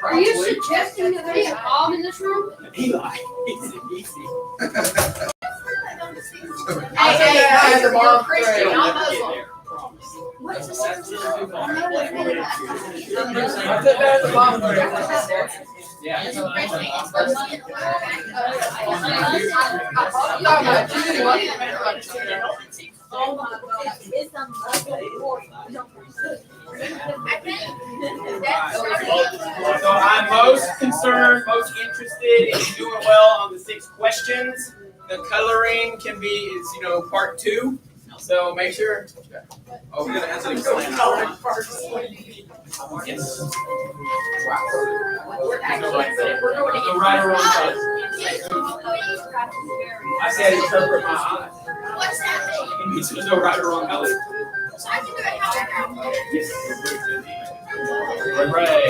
Are you suggesting that there's a bomb in this room? Eli, it's easy. Hey, the bomb Christian, not Muslim. What's the Oh my God, it's a Muslim war. So I'm most concerned, most interested in doing well on the 6 questions. The coloring can be, part 2. So make sure. Oh, we're gonna answer the coloring first. Yes. So right or wrong color. I said interpret my eyes. What's that mean? It means there's no right or wrong color. So I can do it however I want. Yes. Hooray.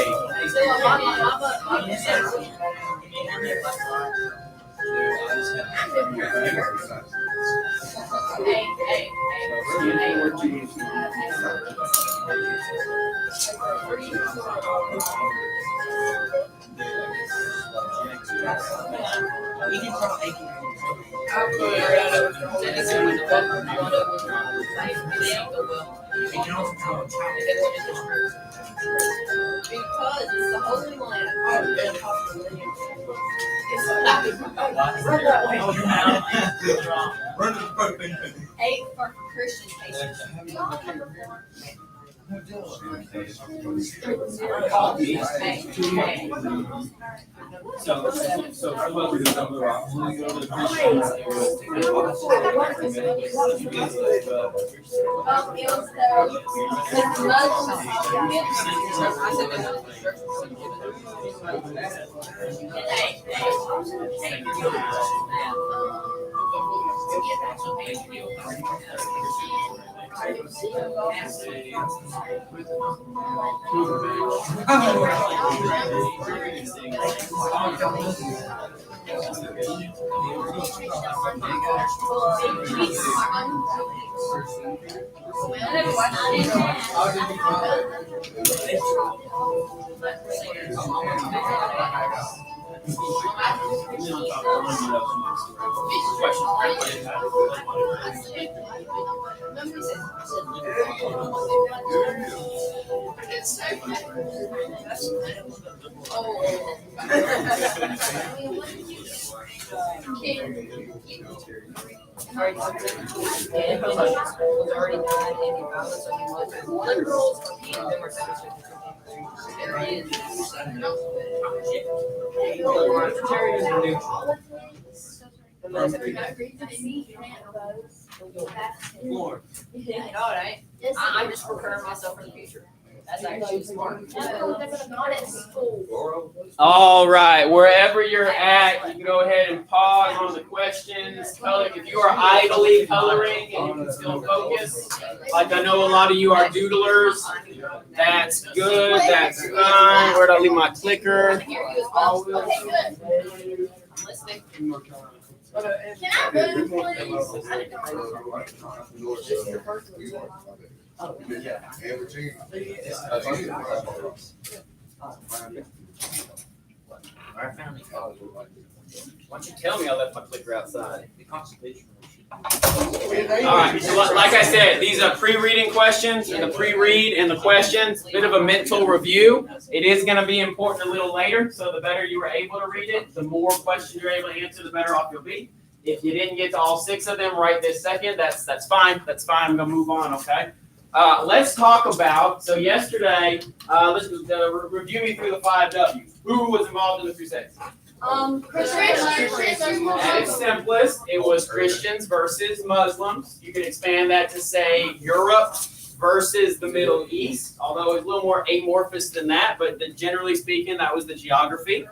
Because it's the Holy Land. Eight for Christian patients. So what we're going to do, we go to the Christians. I'm just preparing myself for the future. That's actually smart. All right, wherever you're at, you can go ahead and pause on the questions. If you are idly coloring and you can still focus, like I know a lot of you are doodlers, that's good, that's fine. Where'd I leave my clicker? Can I move, please? Why don't you tell me I left my clicker outside? All right, so like I said, these are pre-reading questions, and the pre-read and the questions, bit of a mental review. It is going to be important a little later, so the better you are able to read it, the more questions you're able to answer, the better off you'll be. If you didn't get to all 6 of them right this second, that's fine. That's fine. I'm going to move on, okay? Let's talk about, so yesterday, let's review me through the 5 W's. Who was involved in the Crusades? Christians. At its simplest, it was Christians versus Muslims. You can expand that to say Europe versus the Middle East, although it's a little more amorphous than that, but generally speaking, that was the geography.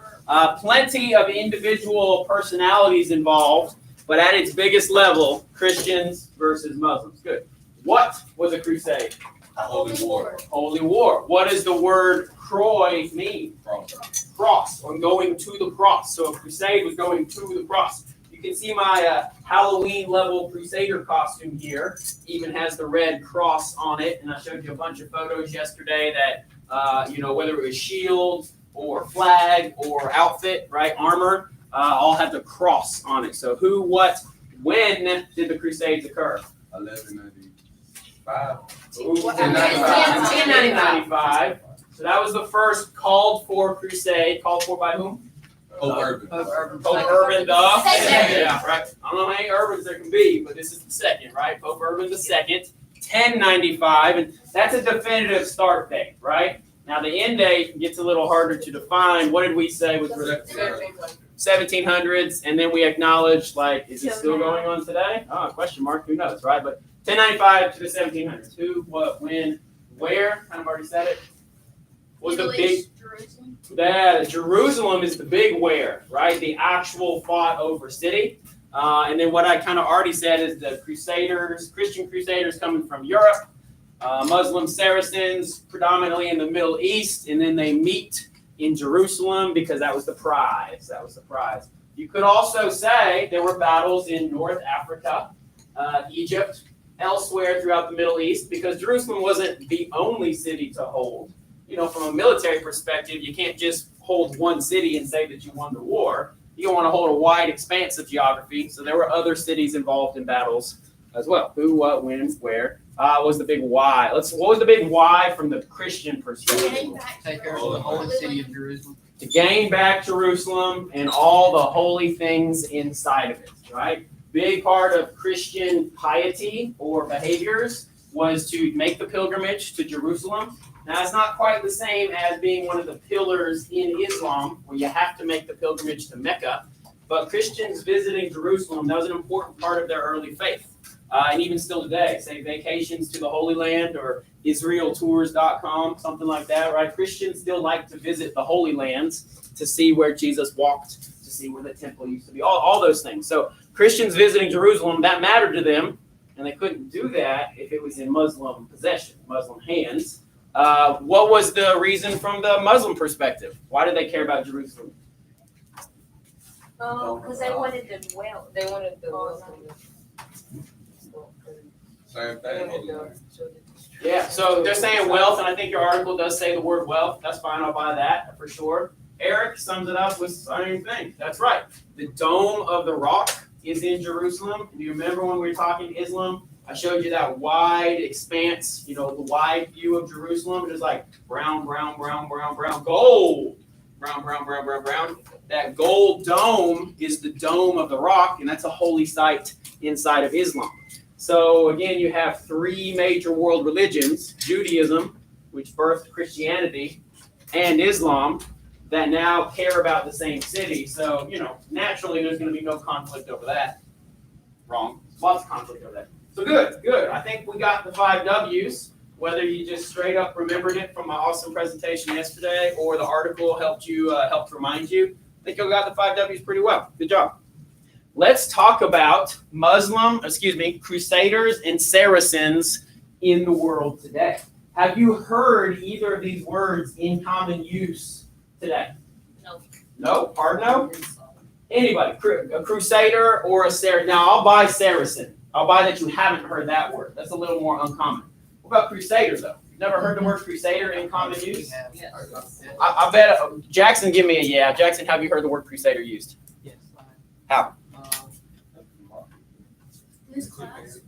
Plenty of individual personalities involved, but at its biggest level, Christians versus Muslims. Good. What was a crusade? Holy war. Holy war. What does the word croy mean? Cross, or going to the cross. So a crusade was going to the cross. You You can see my Halloween level Crusader costume here. Even has the red cross on it, and I showed you a bunch of photos yesterday that whether it was shield or flag or outfit, right, armor, all had the cross on it. So who, what, when did the Crusades occur? 1195. 1095. So that was the first called for crusade. Called for by whom? Pope Urban. Pope Urban the Second. Yeah, right. I don't know how many Urbans there can be, but this is the second, right? Pope Urban the second, 1095, and that's a definitive start date, right? Now the end date gets a little harder to define. What did we say was 1700s, and then we acknowledged, like, is it still going on today? Oh, question mark. Who knows, right? But 1095 to the 1700s. Who, what, when, where? Kind of already said it. Was the big Jerusalem. Jerusalem is the big where, right? The actual fought over city. And then what I kind of already said is the Crusaders, Christian Crusaders coming from Europe, Muslim Saracens predominantly in the Middle East, and then they meet in Jerusalem because that was the prize. That was the prize. You could also say there were battles in North Africa, Egypt, elsewhere throughout the Middle East, because Jerusalem wasn't the only city to hold. From a military perspective, you can't just hold one city and say that you won the war. You want to hold a wide expanse of geography. So there were other cities involved in battles as well. Who, what, when, where? Was the big why? What was the big why from the Christian perspective? Take care of the holy city of Jerusalem. To gain back Jerusalem and all the holy things inside of it, right? Big part of Christian piety or behaviors was to make the pilgrimage to Jerusalem. Now, it's not quite the same as being one of the pillars in Islam, where you have to make the pilgrimage to Mecca. But Christians visiting Jerusalem, that was an important part of their early faith. And even still today, say vacations to the Holy Land or IsraelTours.com, something like that, right? Christians still like to visit the Holy Lands to see where Jesus walked, to see where the temple used to be, all those things. So Christians visiting Jerusalem, that mattered to them, and they couldn't do that if it was in Muslim possession, Muslim hands. What was the reason from the Muslim perspective? Why did they care about Jerusalem? Because they wanted the wealth. They wanted the Same thing. Yeah, so they're saying wealth, and I think your article does say the word wealth. That's fine, I'll buy that for sure. Eric sums it up with the same thing. That's right. The Dome of the Rock is in Jerusalem. Do you remember when we were talking Islam? I showed you that wide expanse, the wide view of Jerusalem. It was like brown, brown, brown, brown, brown, gold. Brown, brown, brown, brown, brown. That gold dome is the Dome of the Rock, and that's a holy site inside of Islam. So again, you have three major world religions, Judaism, which birthed Christianity, and Islam, that now care about the same city. So, naturally there's going to be no conflict over that. Wrong. Lots of conflict over that. So good. I think we got the 5 W's, whether you just straight up remembered it from my awesome presentation yesterday or the article helped remind you. I think you got the 5 W's pretty well. Good job. Let's talk about Crusaders and Saracens in the world today. Have you heard either of these words in common use today? No. No? Hard no? Anybody? A Crusader or a Saracen? Now, I'll buy Saracen. I'll buy that you haven't heard that word. That's a little more uncommon. What about Crusader, though? Never heard the word Crusader in common use? I bet Jackson, give me a yeah. Jackson, have you heard the word Crusader used? Yes. How? This class.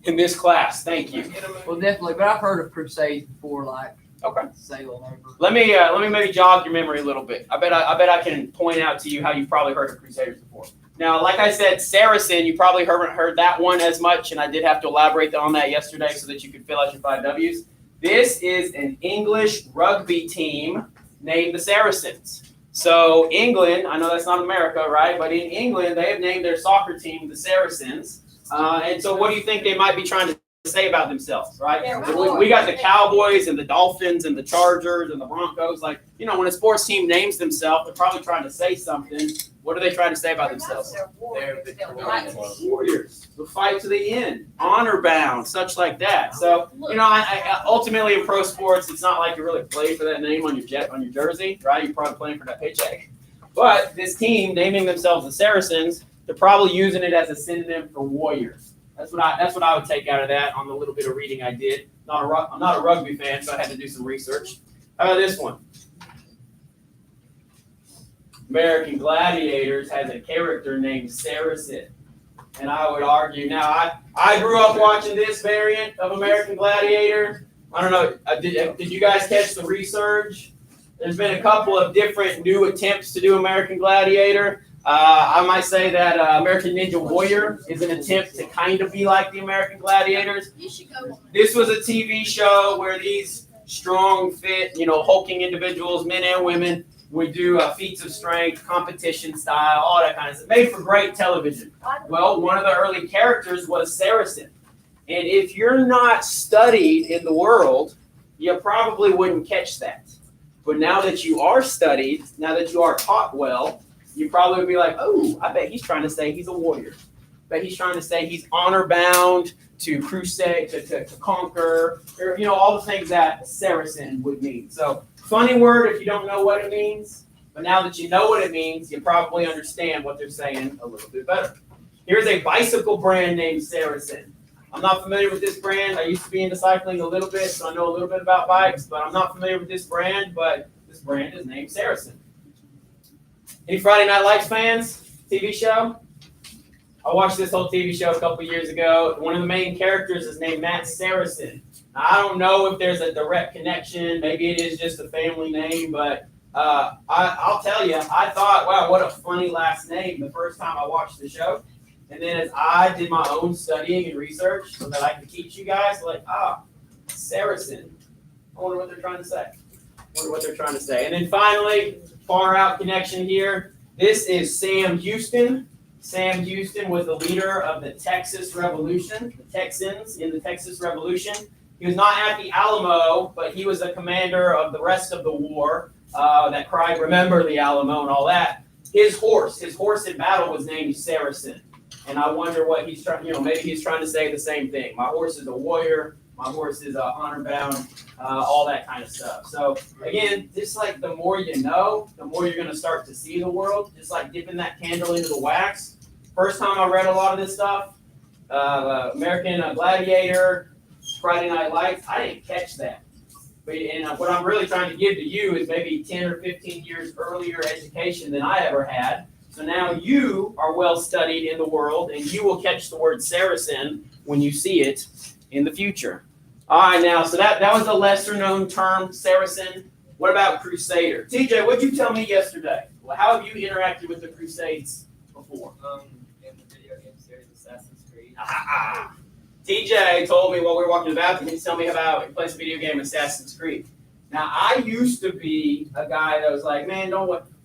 In this class. Thank you. Well, definitely, but I've heard of crusades before, like Okay. sailing over. Let me maybe jog your memory a little bit. I bet I can point out to you how you've probably heard of Crusaders before. Now, like I said, Saracen, you probably haven't heard that one as much, and I did have to elaborate on that yesterday so that you could fill out your 5 W's. This is an English rugby team named the Saracens. So England, I know that's not America, right? But in England, they have named their soccer team the Saracens. And so what do you think they might be trying to say about themselves, right? We got the Cowboys and the Dolphins and the Chargers and the Broncos. Like, when a sports team names themselves, they're probably trying to say something. What are they trying to say about themselves? They're warriors. The fight to the end, honor bound, such like that. So, I ultimately in pro sports, it's not like you really play for that name on your jersey, right? You're probably playing for that paycheck. But this team naming themselves the Saracens they're probably using it as a synonym for warrior. That's what I would take out of that on the little bit of reading I did. I'm not a rugby fan, so I had to do some research. How about this one? American Gladiators has a character named Saracen. And I would argue, now I grew up watching this variant of American Gladiator. I don't know, did you guys catch the resurge? There's been a couple of different new attempts to do American Gladiator. I might say that American Ninja Warrior is an attempt to kind of be like the American Gladiators. You should go. This was a TV show where these strong, fit, hulking individuals, men and women, would do feats of strength, competition style, all that kind of stuff. Made for great television. Well, one of the early characters was Saracen. And if you're not studied in the world, you probably wouldn't catch that. But now that you are studied, now that you are taught well, you probably would be like, oh, I bet he's trying to say he's a warrior. I bet he's trying to say he's honor bound to crusade, to conquer, or, all the things that Saracen would mean. So, funny word if you don't know what it means, but now that you know what it means, you probably understand what they're saying a little bit better. Here's a bicycle brand named Saracen. I'm not familiar with this brand. I used to be into cycling a little bit, so I know a little bit about bikes, but I'm not familiar with this brand, but this brand is named Saracen. Any Friday Night Lights fans? TV show? I watched this whole TV show a couple years ago. One of the main characters is named Matt Saracen. Now, I don't know if there's a direct connection. Maybe it is just a family name, but I'll tell you, I thought, wow, what a funny last name the first time I watched the show. And then as I did my own studying and research so that I could teach you guys, Saracen. I wonder what they're trying to say. And then finally, far out connection here. This is Sam Houston. Sam Houston was the leader of the Texas Revolution, the Texans in the Texas Revolution. He was not at the Alamo, but he was a commander of the rest of the war that cried, "Remember the Alamo," and all that. His horse in battle was named Saracen. And I wonder what he's trying, maybe he's trying to say the same thing. My horse is a warrior. My horse is honor bound, all that kind of stuff. So again, just like the more you know, the more you're going to start to see the world. Just like dipping that candle into the wax. First time I read a lot of this stuff, American Gladiator, Friday Night Lights, I didn't catch that. And what I'm really trying to give to you is maybe 10 or 15 years earlier education than I ever had. So now you are well studied in the world, and you will catch the word Saracen when you see it in the future. All right, now, so that was a lesser known term, Saracen. What about Crusader? TJ, what'd you tell me yesterday? Well, how have you interacted with the Crusades before? In the video game series Assassin's Creed. TJ told me while we were walking to the bathroom, he's telling me about he plays a video game Assassin's Creed. Now, I used to be a guy that was like, man,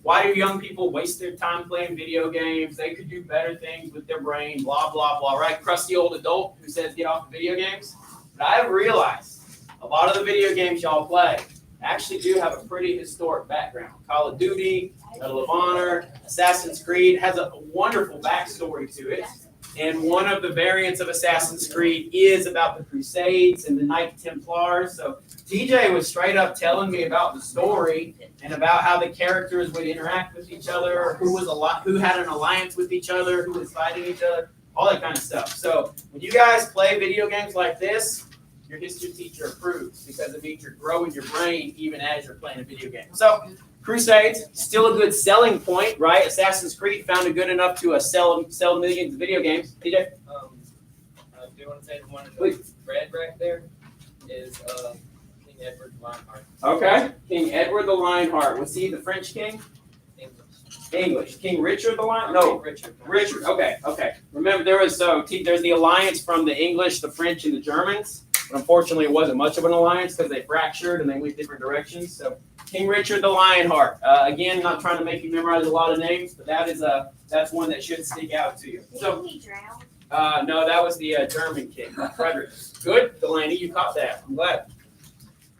why do young people waste their time playing video games? They could do better things with their brain, blah, blah, blah, right? Crusty old adult who says get off the video games. But I have realized a lot of the video games y'all play actually do have a pretty historic background. Call of Duty, Medal of Honor, Assassin's Creed has a wonderful backstory to it. And one of the variants of Assassin's Creed is about the Crusades and the Knight Templars. So TJ was straight up telling me about the story and about how the characters would interact with each other, who had an alliance with each other, who was fighting each other, all that kind of stuff. So when you guys play video games like this, your history teacher approves because it means you're growing your brain even as you're playing a video game. So Crusades, still a good selling point, right? Assassin's Creed found it good enough to sell millions of video games. TJ? I do want to say the one in the red right there is King Edward the Lionheart. Okay. King Edward the Lionheart. Was he the French king? English. King Richard the Lionheart? No. Richard. Okay. Remember, there's the alliance from the English, the French, and the Germans. But unfortunately, it wasn't much of an alliance because they fractured and they went different directions. So King Richard the Lionheart. Again, not trying to make you memorize a lot of names, but that's one that should stick out to you. So, Didn't he drown? no, that was the German king, Frederick. Good, Delaney, you caught that. I'm glad.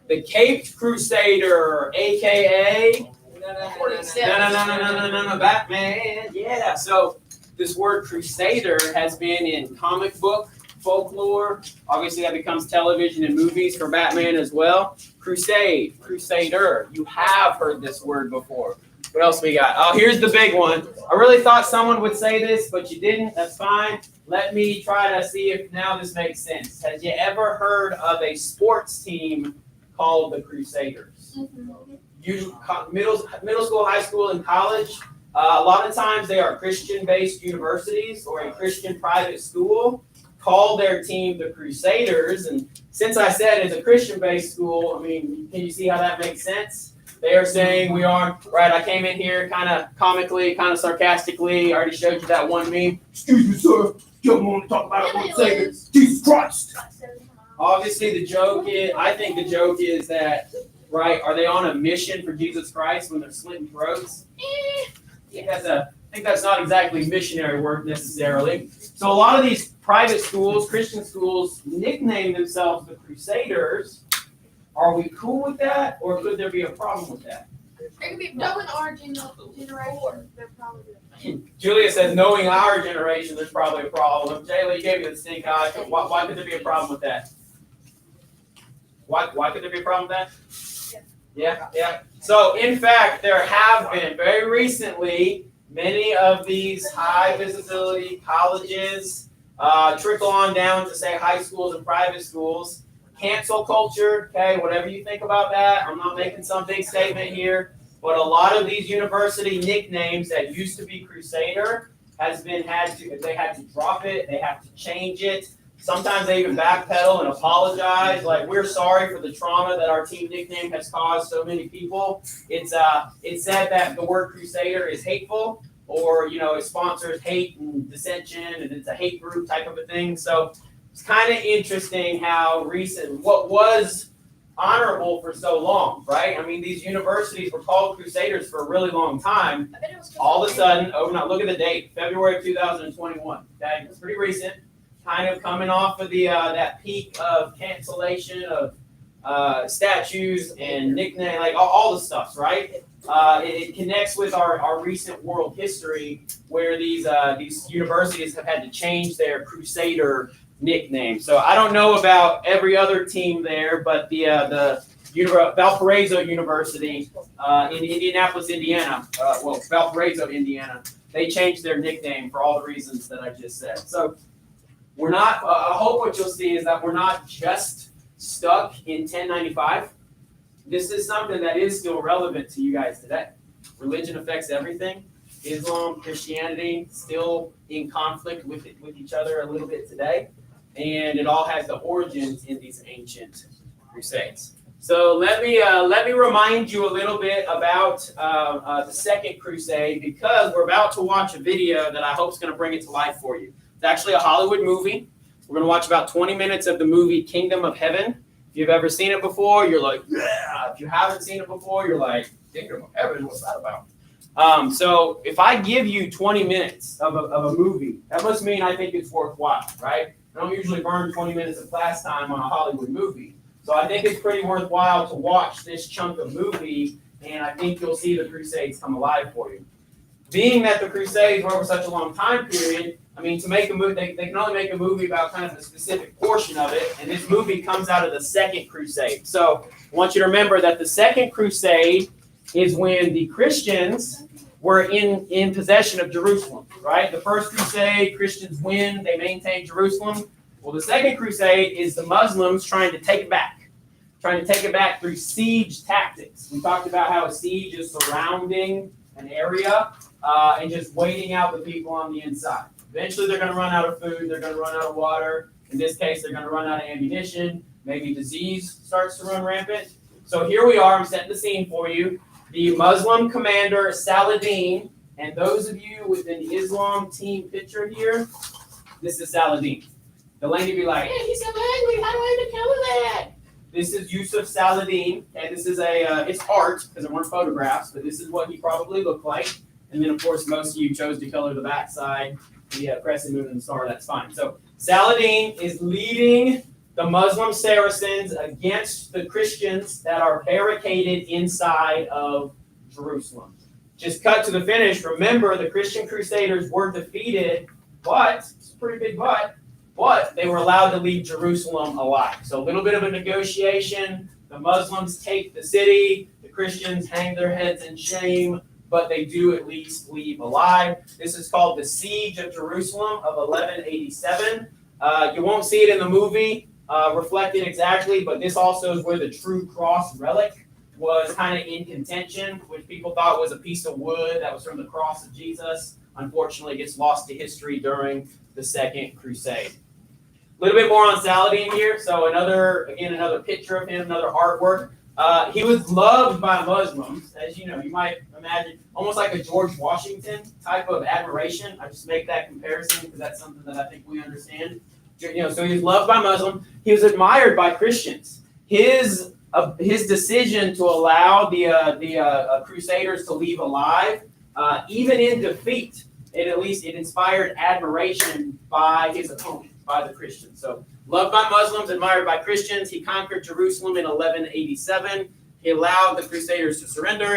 The Caped Crusader, a.k.a. No, Batman. Yeah. So this word Crusader has been in comic book folklore. Obviously, that becomes television and movies for Batman as well. Crusade, Crusader. You have heard this word before. What else we got? Oh, here's the big one. I really thought someone would say this, but you didn't. That's fine. Let me try to see if now this makes sense. Has you ever heard of a sports team called the Crusaders? Middle school, high school, and college. A lot of times they are Christian-based universities or a Christian private school. Call their team the Crusaders. And since I said it's a Christian-based school, I mean, can you see how that makes sense? They are saying we are, right, I came in here kind of comically, kind of sarcastically. I already showed you that one meme. Excuse me, sir. You don't want to talk about our Savior, Jesus Christ. Obviously, the joke is, I think the joke is that, right, are they on a mission for Jesus Christ when they're slitting throats? I think that's not exactly missionary work necessarily. So a lot of these private schools, Christian schools, nickname themselves the Crusaders. Are we cool with that, or could there be a problem with that? It could be knowing our generation. They're probably. Julia says, knowing our generation, there's probably a problem. Jayla, you gave me the stink eye. Why could there be a problem with that? Why could there be a problem with that? Yeah. So, in fact, there have been, very recently, many of these high visibility colleges trickle on down to, say, high schools and private schools. Cancel culture, okay, whatever you think about that. I'm not making some big statement here, but a lot of these university nicknames that used to be Crusader they had to drop it, they have to change it. Sometimes they even backpedal and apologize. Like, we're sorry for the trauma that our team nickname has caused so many people. It's said that the word Crusader is hateful, or it sponsors hate and dissension, and it's a hate group type of a thing. So it's kind of interesting how what was honorable for so long, right? I mean, these universities were called Crusaders for a really long time. All of a sudden, look at the date, February of 2021. Okay, it's pretty recent. Kind of coming off of the that peak of cancellation of statues and nickname, like all the stuff, right? It connects with our recent world history, where these universities have had to change their Crusader nickname. So I don't know about every other team there, but the Valparaiso University in Indianapolis, Indiana, Valparaiso, Indiana, they changed their nickname for all the reasons that I just said. So we're not, I hope what you'll see is that we're not just stuck in 1095. This is something that is still relevant to you guys today. Religion affects everything. Islam, Christianity, still in conflict with each other a little bit today. And it all has the origins in these ancient crusades. So let me remind you a little bit about the Second Crusade, because we're about to watch a video that I hope is going to bring it to life for you. It's actually a Hollywood movie. We're going to watch about 20 minutes of the movie Kingdom of Heaven. If you've ever seen it before, you're like, yeah. If you haven't seen it before, you're like, Kingdom of Heaven, what's that about? So if I give you 20 minutes of a movie, that must mean I think it's worthwhile, right? I don't usually burn 20 minutes of class time on a Hollywood movie. So I think it's pretty worthwhile to watch this chunk of movie, and I think you'll see the Crusades come alive for you. Being that the Crusades were over such a long time period, I mean, to make a movie, they can only make a movie about kind of a specific portion of it, and this movie comes out of the Second Crusade. So I want you to remember that the Second Crusade is when the Christians were in possession of Jerusalem, right? The First Crusade, Christians win, they maintain Jerusalem. Well, the Second Crusade is the Muslims trying to take it back through siege tactics. We talked about how a siege is surrounding an area and just waiting out the people on the inside. Eventually, they're going to run out of food, they're going to run out of water. In this case, they're going to run out of ammunition. Maybe disease starts to run rampant. So here we are, I'm setting the scene for you. The Muslim commander, Saladin, and those of you with an Islam team picture here, this is Saladin. The lady be like, hey, he's so angry, how do I even cover that? This is Yusuf Saladin, and this is it's art, because there weren't photographs, but this is what he probably looked like. And then, of course, most of you chose to color the backside, the crescent moon and the star, that's fine. So Saladin is leading the Muslim Saracens against the Christians that are barricaded inside of Jerusalem. Just cut to the finish. Remember, the Christian Crusaders were defeated, but, it's a pretty big but they were allowed to leave Jerusalem alive. So a little bit of a negotiation. The Muslims take the city. The Christians hang their heads in shame. but they do at least leave alive. This is called the Siege of Jerusalem of 1187. You won't see it in the movie reflected exactly, but this also is where the true cross relic was kind of in contention, which people thought was a piece of wood that was from the cross of Jesus. Unfortunately, it gets lost to history during the Second Crusade. A little bit more on Saladin here. So another picture of him, another artwork. He was loved by Muslims, as you know. You might imagine almost like a George Washington type of admiration. I just make that comparison because that's something that I think we understand. So he was loved by Muslims. He was admired by Christians. His decision to allow the Crusaders to leave alive, even in defeat, it inspired admiration by his opponent, by the Christians. So loved by Muslims, admired by Christians. He conquered Jerusalem in 1187. He allowed the Crusaders to surrender.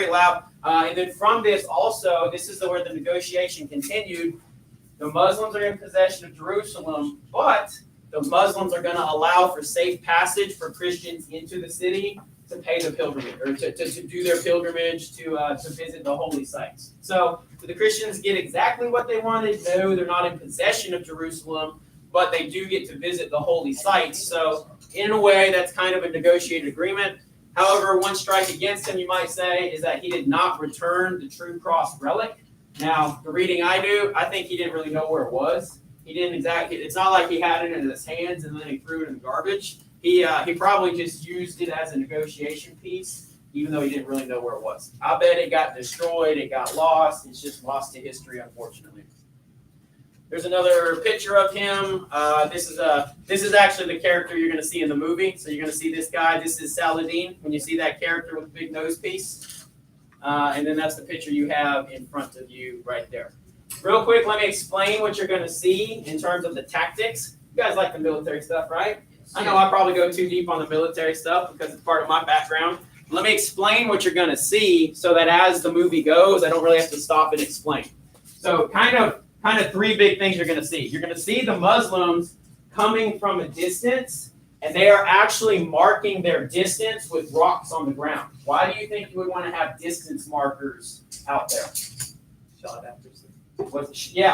And then from this also, this is where the negotiation continued. The Muslims are in possession of Jerusalem, but the Muslims are going to allow for safe passage for Christians into the city to pay the pilgrimage, or to do their pilgrimage to visit the holy sites. So the Christians get exactly what they wanted. No, they're not in possession of Jerusalem, but they do get to visit the holy sites. So in a way, that's kind of a negotiated agreement. However, one strike against him, you might say, is that he did not return the true cross relic. Now, the reading I do, I think he didn't really know where it was. He didn't exactly, it's not like he had it in his hands and then he threw it in the garbage. He probably just used it as a negotiation piece, even though he didn't really know where it was. I bet it got destroyed, it got lost. It's just lost to history, unfortunately. There's another picture of him. This is actually the character you're going to see in the movie. So you're going to see this guy. This is Saladin. When you see that character with the big nose piece, and then that's the picture you have in front of you right there. Real quick, let me explain what you're going to see in terms of the tactics. You guys like the military stuff, right? I know I probably go too deep on the military stuff because it's part of my background. Let me explain what you're going to see so that as the movie goes, I don't really have to stop and explain. So kind of three big things you're going to see. You're going to see the Muslims coming from a distance, and they are actually marking their distance with rocks on the ground. Why do you think you would want to have distance markers out there? Shot accuracy.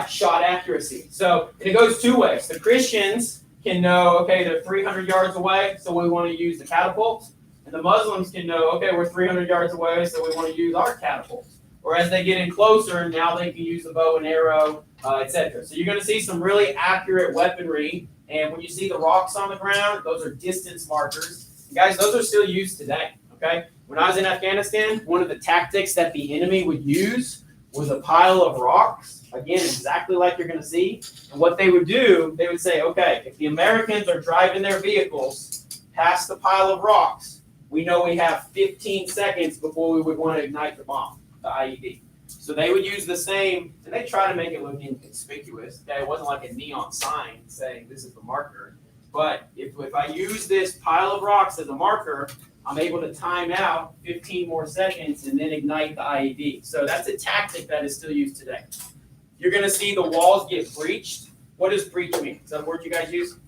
Shot accuracy. So it goes two ways. The Christians can know, okay, they're 300 yards away, so we want to use the catapults. And the Muslims can know, okay, we're 300 yards away, so we want to use our catapults. Or as they get in closer, now they can use the bow and arrow, etc. So you're going to see some really accurate weaponry. And when you see the rocks on the ground, those are distance markers. And guys, those are still used today, okay? When I was in Afghanistan, one of the tactics that the enemy would use was a pile of rocks, again, exactly like you're going to see. And what they would do, they would say, okay, if the Americans are driving their vehicles past the pile of rocks, we know we have 15 seconds before we would want to ignite the bomb, the IED. So they would use the same, and they try to make it look inconspicuous. Okay, it wasn't like a neon sign saying this is the marker. But if I use this pile of rocks as a marker, I'm able to time out 15 more seconds and then ignite the IED. So that's a tactic that is still used today. You're going to see the walls get breached. What does breach mean? Is that a word you guys use?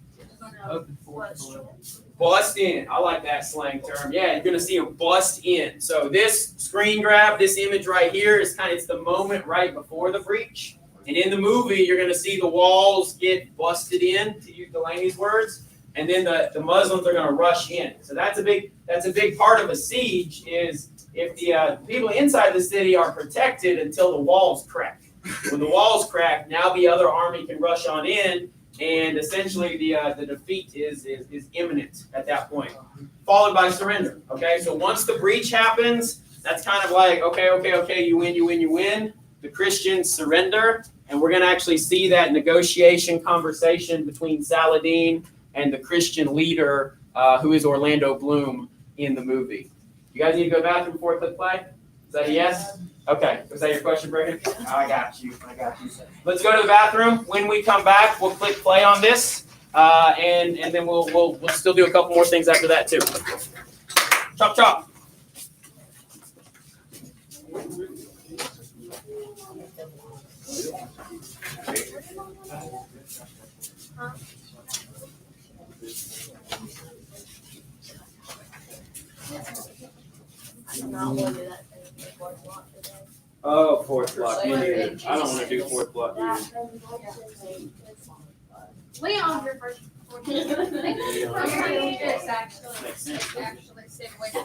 Open force. Bust in. I like that slang term. Yeah, you're going to see them bust in. So this screen grab, this image right here is it's the moment right before the breach. And in the movie, you're going to see the walls get busted in, to use Delaney's words, and then the Muslims are going to rush in. So that's a big part of a siege is if the people inside the city are protected until the walls crack. When the walls crack, now the other army can rush on in, and essentially the defeat is imminent at that point, followed by surrender. Okay, so once the breach happens, that's kind of like, okay, you win. The Christians surrender, and we're going to actually see that negotiation conversation between Saladin and the Christian leader, who is Orlando Bloom in the movie. You guys need to go to the bathroom before I click play? Is that a yes? Okay. Was that your question, Brandon? I got you. Let's go to the bathroom. When we come back, we'll click play on this, and then we'll still do a couple more things after that too. Chop chop. I did not order that thing before I watched it. Oh, fourth block. Me neither. I don't want to do fourth block either. Leon's your first. Yes, actually. Makes sense. Actually, sit with.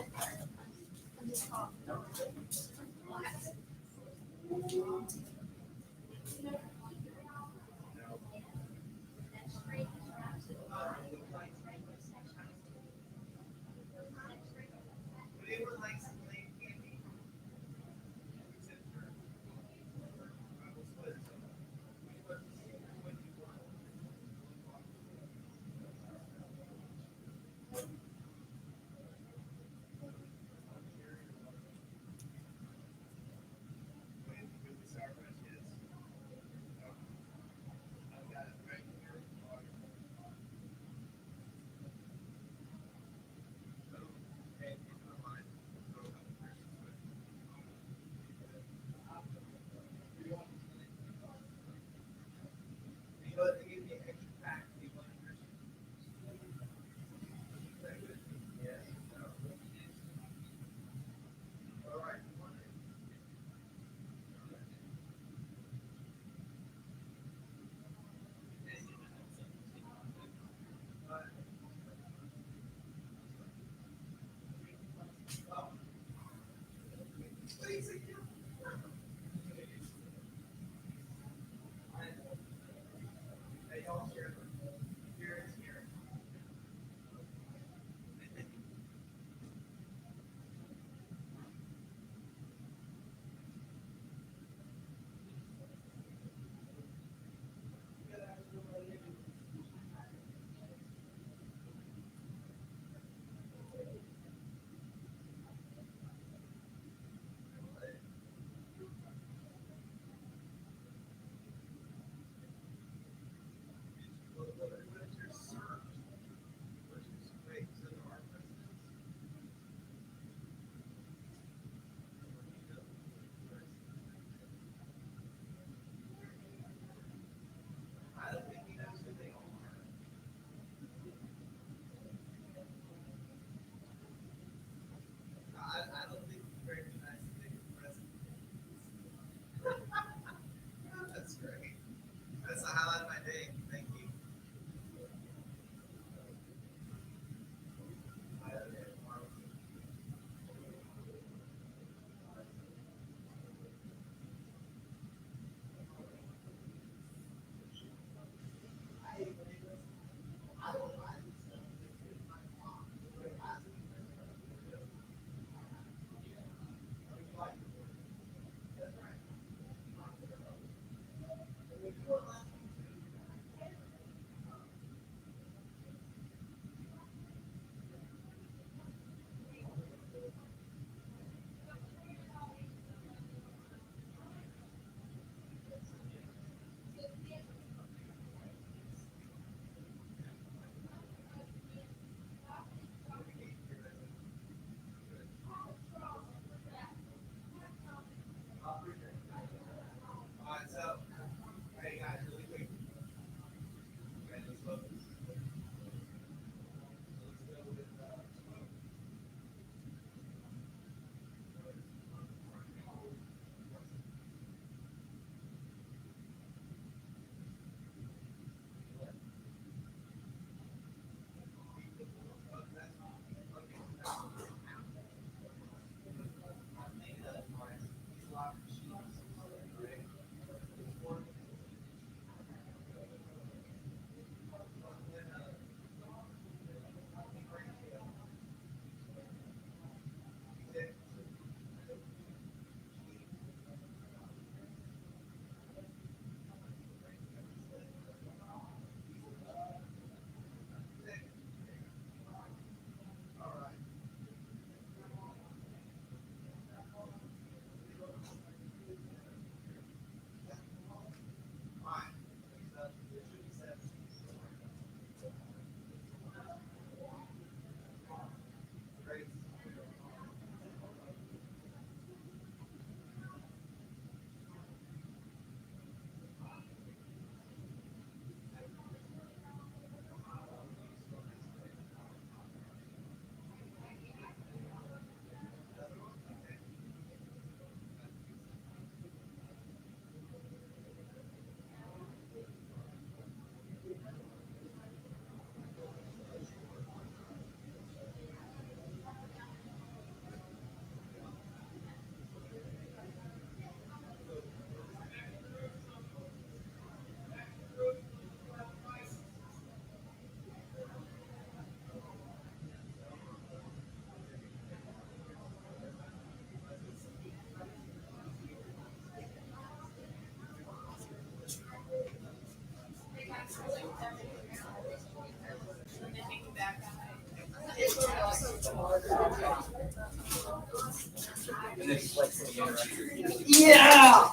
Yeah.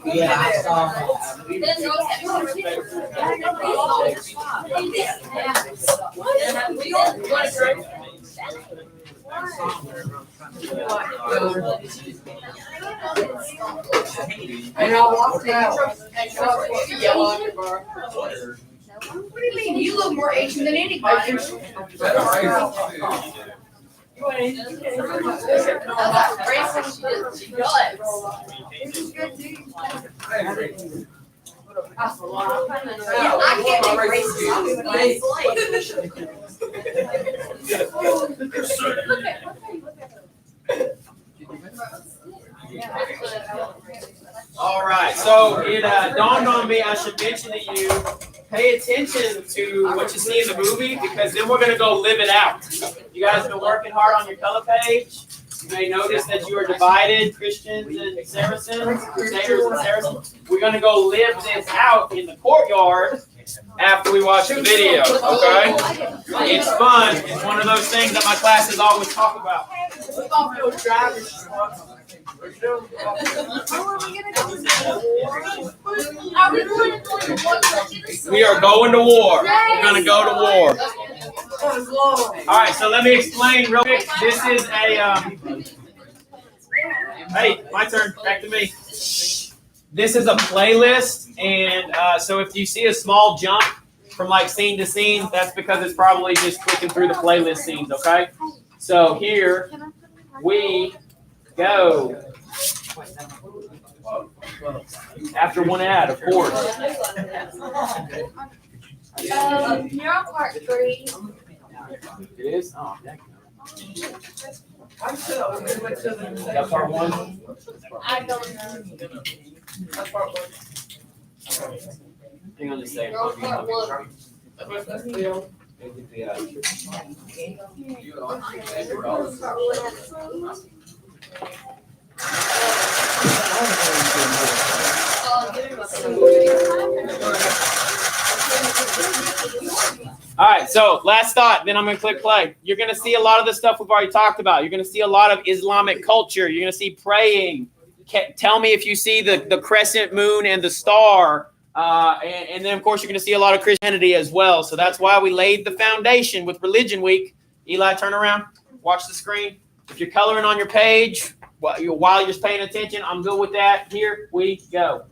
Yeah, I saw and I walked out. What do you mean? You look more Asian than anybody. I can't make All right, so it dawned on me I should mention to you, pay attention to what you see in the movie because then we're going to go live it out. You guys have been working hard on your color page. You may notice that you are divided, Christians and Saracens, Crusaders and Saracens. We're going to go live this out in the courtyard after we watch the video, okay? It's fun. It's one of those things that my classes always talk about. We are going to war. We're going to go to war. All right, so let me explain real quick. This is a, hey, my turn, back to me. This is a playlist, and so if you see a small jump from like scene to scene, that's because it's probably just clicking through the playlist scenes, okay? So here we go. After one ad, of course. You're on part 3. It is? Oh, dang. Is that part 1? I don't know. Hang on just a second. You're on part 1. All right, so last thought, then I'm going to click play. You're going to see a lot of the stuff we've already talked about. You're going to see a lot of Islamic culture. You're going to see praying. Tell me if you see the crescent moon and the star. And then, of course, you're going to see a lot of Christianity as well. So that's why we laid the foundation with Religion Week. Eli, turn around. Watch the screen. If you're coloring on your page while you're just paying attention, I'm good with that. Here we go.